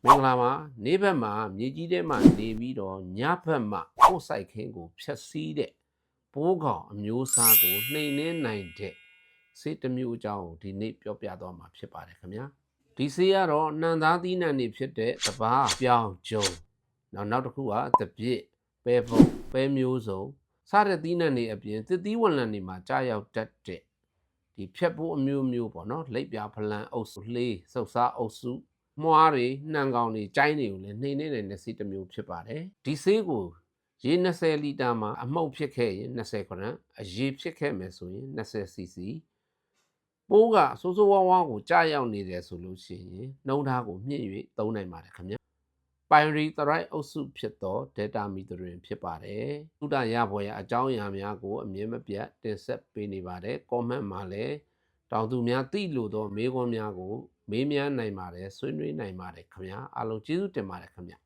မင်္ဂလာပါနေဘက်မှာမြေကြီးထဲမှာနေပြီးတော့ညဘက်မှာကိုယ်ဆိုင်ခင်းကိုဖျက်ဆီးတဲ့ပိုးကောင်အမျိုးအစားကိုနှိမ်နှင်းနိုင်တဲ့ဆေးတစ်မျိုးအကြောင်းကိုဒီနေ့ပြောပြသွားမှာဖြစ်ပါတယ်ခင်ဗျာဒီဆေးကတော့နှံသားသီးနှံတွေဖြစ်တဲ့တပားပြောင်းဂျုံနောက်တစ်ခုကတပြစ်ပဲပုံပဲမျိုးစုံစတဲ့သီးနှံတွေအပြင်သစ်သီးဝလံတွေမှာကြားရောက်တတ်တဲ့ဒီဖြက်ပိုးအမျိုးမျိုးပေါ့နော်လိပ်ပြာဖလန်အုပ်စုလေးစုပ်စားအုပ်စုမွားတွေနှံကောင်တွေကျိုင်းတွေကိုလည်းနှိမ်နှင်းတဲ့ဆေးတစ်မျိုးဖြစ်ပါတယ်ဒီဆေးကိုရေ20လီတာမှာအမှုန့်ဖြစ်ခဲ့ရင်20ဂရမ်အရေဖြစ်ခဲ့မယ်ဆိုရင်20 cc ပိုးကဆိုးဆိုးဝါးဝါးကိုကြားရောက်နေတယ်ဆိုလို့ရှိရင်နှုံးထားကိုမြင့်၍သုံးနိုင်ပါတယ်ခင်ဗျပိုင်ရီသရိုက်အုပ်စုဖြစ်သောဒေတာမီသရင်ဖြစ်ပါတယ်သုဒရဘွယ်ရအကြောင်းအရာများကိုအမြဲမပြတ်တင်ဆက်ပေးနေပါတယ်ကောမန့်မှာလည်းတောင်သူများသိလို့သောမေးခွန်းများကိုမေးမြန်းနိုင်ပါတယ်ဆွေးနွေးနိုင်ပါတယ်ခင်ဗျာအားလုံးကျေးဇူးတင်ပါတယ်ခင်ဗျာ